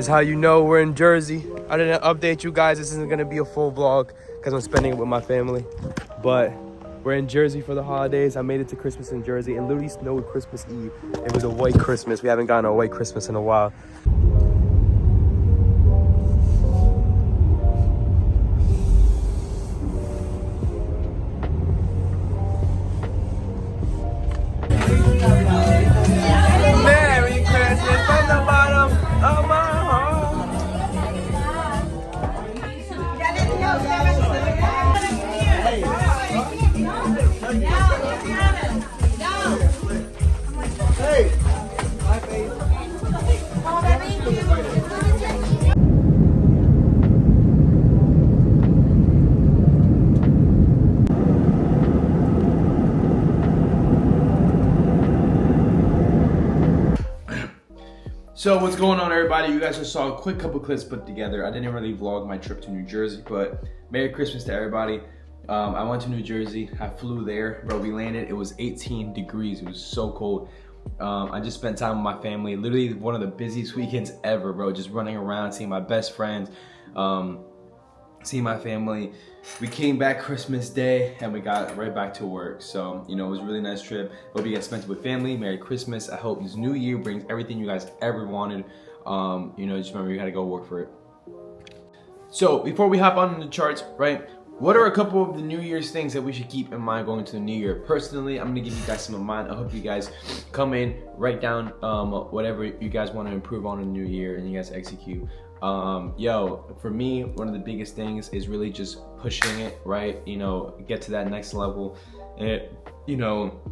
is how you know we're in Jersey. I didn't update you guys. This isn't gonna be a full vlog because I'm spending it with my family. But we're in Jersey for the holidays. I made it to Christmas in Jersey. It literally snowed Christmas Eve. It was a white Christmas. We haven't gotten a white Christmas in a while. Merry Christmas from the bottom of my heart. So what's going on, everybody? You guys just saw a quick couple clips put together. I didn't really vlog my trip to New Jersey, but Merry Christmas to everybody. I went to New Jersey. I flew there, bro. We landed. It was 18 degrees. It was so cold. I just spent time with my family. Literally one of the busiest weekends ever, bro. Just running around, seeing my best friends, seeing my family. We came back Christmas Day and we got right back to work. So, you know, it was a really nice trip. Hope you guys spent it with family. Merry Christmas. I hope this new year brings everything you guys ever wanted. You know, just remember you gotta go work for it. So before we hop on the charts, right? What are a couple of the New Year's things that we should keep in mind going to the new year? Personally, I'm gonna give you guys some of mine. I hope you guys come in, write down whatever you guys want to improve on in the new year and you guys execute. For me, one of the biggest things is really just pushing it, right? You know, get to that next level. And, you know,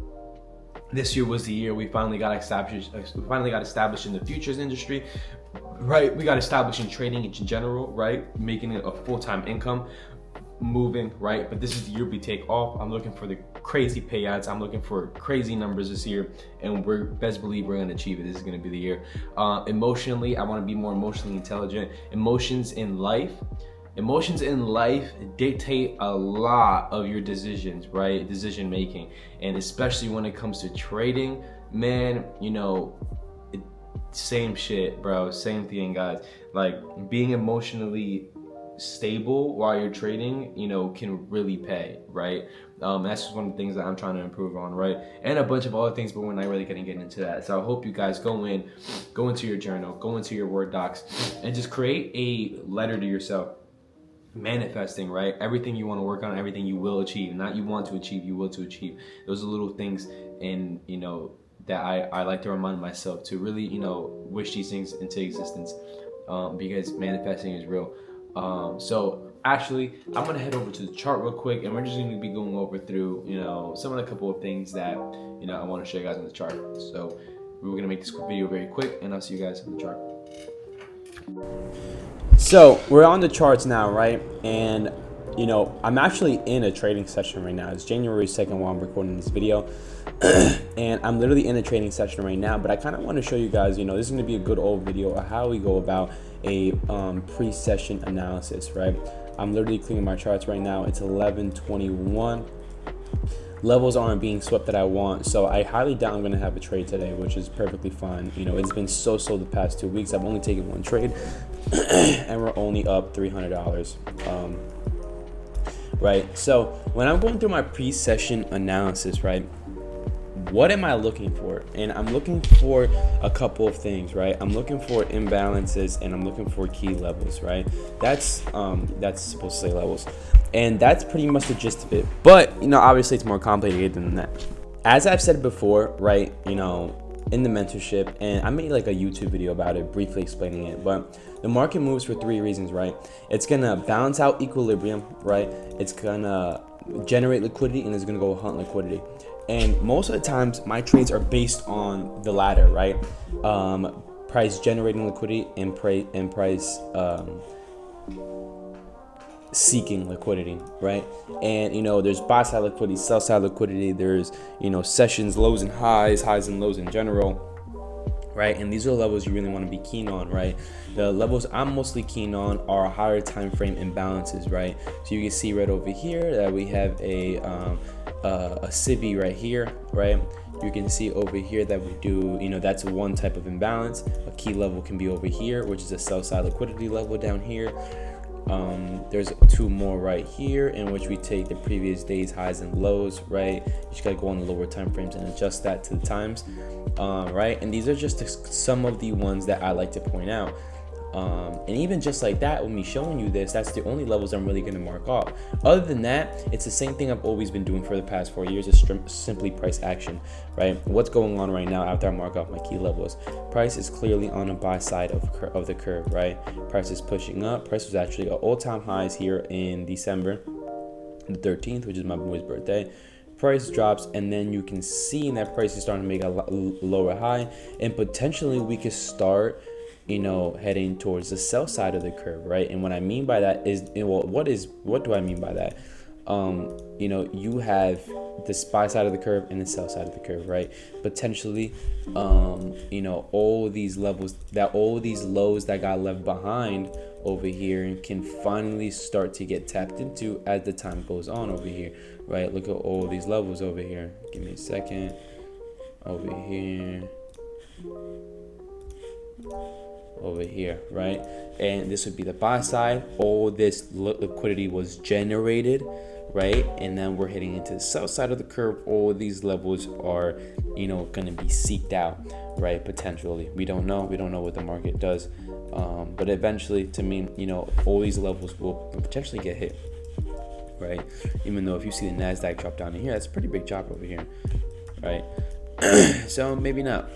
this year was the year we finally got established in the futures industry, right? We got established in trading in general, right? Making it a full-time income, moving, right? But this is the year we take off. I'm looking for the crazy payouts. I'm looking for crazy numbers this year, and we're best believe we're gonna achieve it. This is gonna be the year. Emotionally, I want to be more emotionally intelligent. Emotions in life dictate a lot of your decisions, right? Decision making, and especially when it comes to trading, man, you know, same shit, bro. Same thing, guys. Like, being emotionally stable while you're trading, you know, can really pay, right? That's just one of the things that I'm trying to improve on, right? And a bunch of other things, but we're not really gonna get into that. So I hope you guys go into your journal, go into your Word docs, and just create a letter to yourself. Manifesting, right? Everything you want to work on, everything you will achieve, not you want to achieve, you will to achieve. Those are little things, and you know, that I like to remind myself to really, you know, wish these things into existence, because manifesting is real. So actually, I'm gonna head over to the chart real quick, and we're just gonna be going over through, you know, some of the couple of things that, you know, I want to show you guys on the chart. So we're gonna make this video very quick, and I'll see you guys on the chart. So we're on the charts now, right? And you know, I'm actually in a trading session right now. It's January 2nd while I'm recording this video. And I'm literally in a trading session right now, but I kind of want to show you guys, you know, this is going to be a good old video of how we go about a pre-session analysis, right? I'm literally cleaning my charts right now. It's 11:21. Levels aren't being swept that I want, so I highly doubt I'm going to have a trade today, which is perfectly fine. You know, it's been so the past 2 weeks. I've only taken one trade, and we're only up $300. Right, so when I'm going through my pre-session analysis, right, what am I looking for? And I'm looking for a couple of things, right? I'm looking for imbalances, and I'm looking for key levels, right? That's supposed to say levels, and that's pretty much the gist of it. But you know, obviously it's more complicated than that. As I've said before, right, you know, in the mentorship, and I made like a YouTube video about it, briefly explaining it, but the market moves for 3 reasons, right? It's gonna balance out equilibrium, right? It's gonna generate liquidity, and it's gonna go hunt liquidity. And most of the times my trades are based on the latter, right? Price generating liquidity and price seeking liquidity, right? And you know, there's buy side liquidity, sell side liquidity, there's, you know, sessions, lows and highs and lows in general, right? And these are levels you really want to be keen on, right? The levels I'm mostly keen on are higher time frame imbalances, right? So you can see right over here that we have a CIBI right here, right? You can see over here that we do, that's one type of imbalance. A key level can be over here, which is a sell side liquidity level down here. There's two more right here in which we take the previous day's highs and lows, right? You just gotta go on the lower time frames and adjust that to the times, right? And these are just some of the ones that I like to point out. And even just like that, with me showing you this, that's the only levels I'm really going to mark off. Other than that, it's the same thing I've always been doing for the past 4 years. It's simply price action, right? What's going on right now after I mark off my key levels? Price is clearly on the buy side of the curve, right? Price is pushing up. Price was actually at all-time highs here in December the 13th, which is my boy's birthday. Price drops, and then you can see that price is starting to make a lower high, and potentially we could start heading towards the sell side of the curve, right? And what I mean by that is, what do I mean by that? You have the buy side of the curve and the sell side of the curve, right? Potentially, all these levels, all these lows that got left behind over here can finally start to get tapped into as the time goes on over here, right? Look at all these levels over here. Give me a second. Over here, right? And this would be the buy side. All this liquidity was generated, right? And then we're heading into the sell side of the curve. All these levels are, going to be seeked out, right? Potentially, we don't know what the market does, but eventually, to me, all these levels will potentially get hit, right? Even though if you see the Nasdaq drop down in here, that's a pretty big drop over here, right? So maybe not.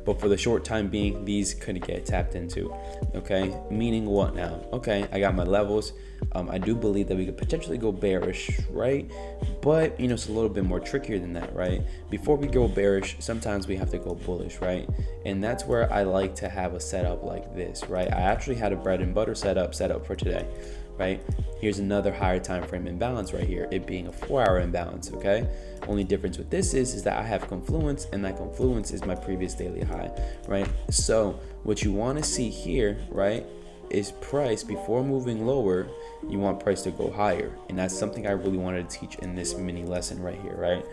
But for the short time being, these could get tapped into, okay? Meaning what now? Okay, I got my levels. I do believe that we could potentially go bearish, right? But, it's a little bit more trickier than that, right? Before we go bearish, sometimes we have to go bullish, right? And that's where I like to have a setup like this, right? I actually had a bread and butter setup for today, right? Here's another higher time frame imbalance right here, it being a 4-hour imbalance, okay? Only difference with this is that I have confluence, and that confluence is my previous daily high, right? So what you want to see here, right, is price before moving lower, you want price to go higher. And that's something I really wanted to teach in this mini lesson right here, right?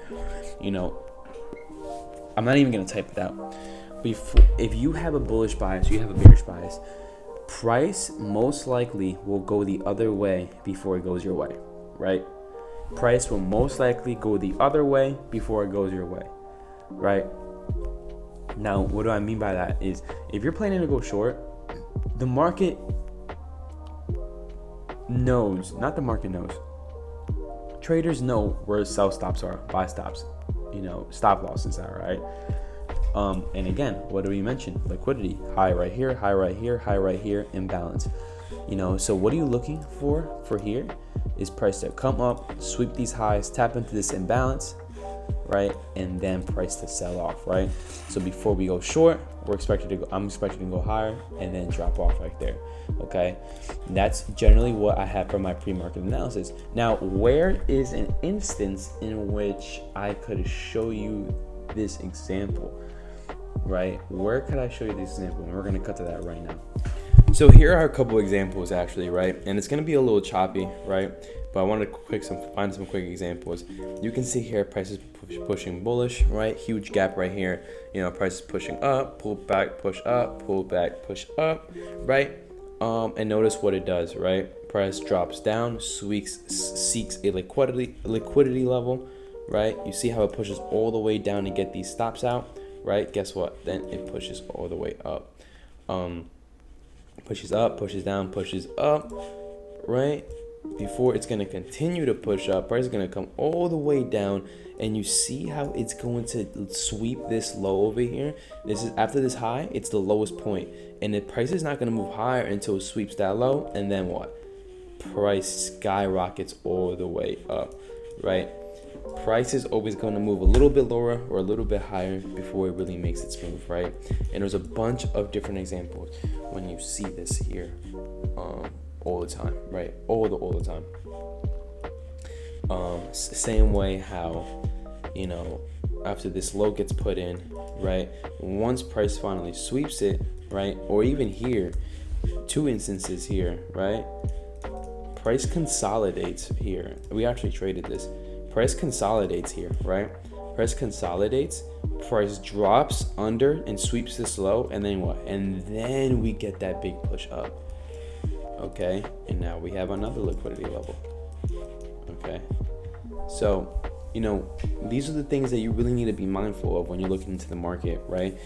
I'm not even going to type it out. If you have a bullish bias, you have a bearish bias, price most likely will go the other way before it goes your way, right? Price will most likely go the other way before it goes your way, right? Now, what do I mean by that is, if you're planning to go short, the market knows, not the market knows, traders know where sell stops are, buy stops, stop losses are, right? And again, what do we mention? Liquidity, high right here, high right here, high right here, imbalance. So what are you looking for here is price to come up, sweep these highs, tap into this imbalance, right? And then price to sell off, right? So before we go short, I'm expecting to go higher and then drop off right there, okay? That's generally what I have for my pre-market analysis. Now, where is an instance in which I could show you this example? Right, where could I show you this example? And we're going to cut to that right now. So here are a couple examples actually, right? And it's going to be a little choppy, right? But I wanted to find some quick examples. You can see here prices pushing bullish, right? Huge gap right here. Price is pushing up, pull back, push up, pull back, push up, right? And notice what it does, right? Price drops down, seeks a liquidity level, right? You see how it pushes all the way down to get these stops out, right? Guess what? Then it pushes all the way up. Pushes up, pushes down, pushes up, right? Before it's going to continue to push up, price is going to come all the way down, and you see how it's going to sweep this low over here. This is after this high, it's the lowest point, and the price is not going to move higher until it sweeps that low, and then what? Price skyrockets all the way up, right? Price is always going to move a little bit lower or a little bit higher before it really makes its move, right? And there's a bunch of different examples when you see this here all the time, right? All the time. Same way how, after this low gets put in, right? Once price finally sweeps it, right? Or even here, 2 instances here, right? Price consolidates here. We actually traded this. Price consolidates here, right? Price consolidates, price drops under and sweeps this low, and then what? And then we get that big push up. Okay, and now we have another liquidity level. Okay, so these are the things that you really need to be mindful of when you're looking into the market, right?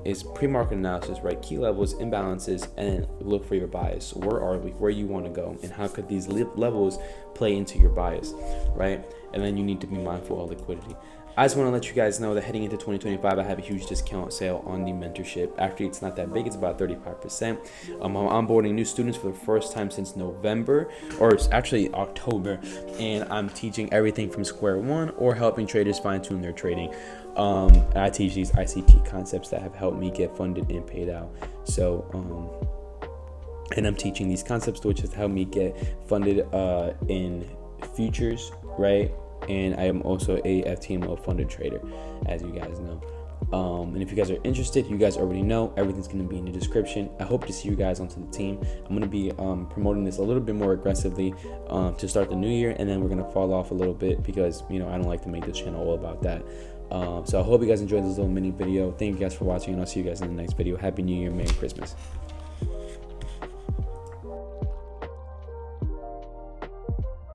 Is pre-market analysis, right? Key levels, imbalances, and look for your bias. Where are we? Where you want to go? And how could these levels play into your bias, right? And then you need to be mindful of liquidity. I just want to let you guys know that heading into 2025, I have a huge discount sale on the mentorship. Actually, it's not that big. It's about 35%. I'm onboarding new students for the first time since November, or it's actually October, and I'm teaching everything from square one or helping traders fine-tune their trading. I teach these ICT concepts that have helped me get funded and paid out. So, and I'm teaching these concepts which has helped me get funded in futures, right? And I am also a FTMO funded trader, as you guys know. And if you guys are interested, you guys already know, everything's going to be in the description. I hope to see you guys onto the team. I'm going to be promoting this a little bit more aggressively to start the new year, and then we're going to fall off a little bit because I don't like to make this channel all about that. So I hope you guys enjoyed this little mini video. Thank you guys for watching, and I'll see you guys in the next video. Happy New Year, Merry Christmas.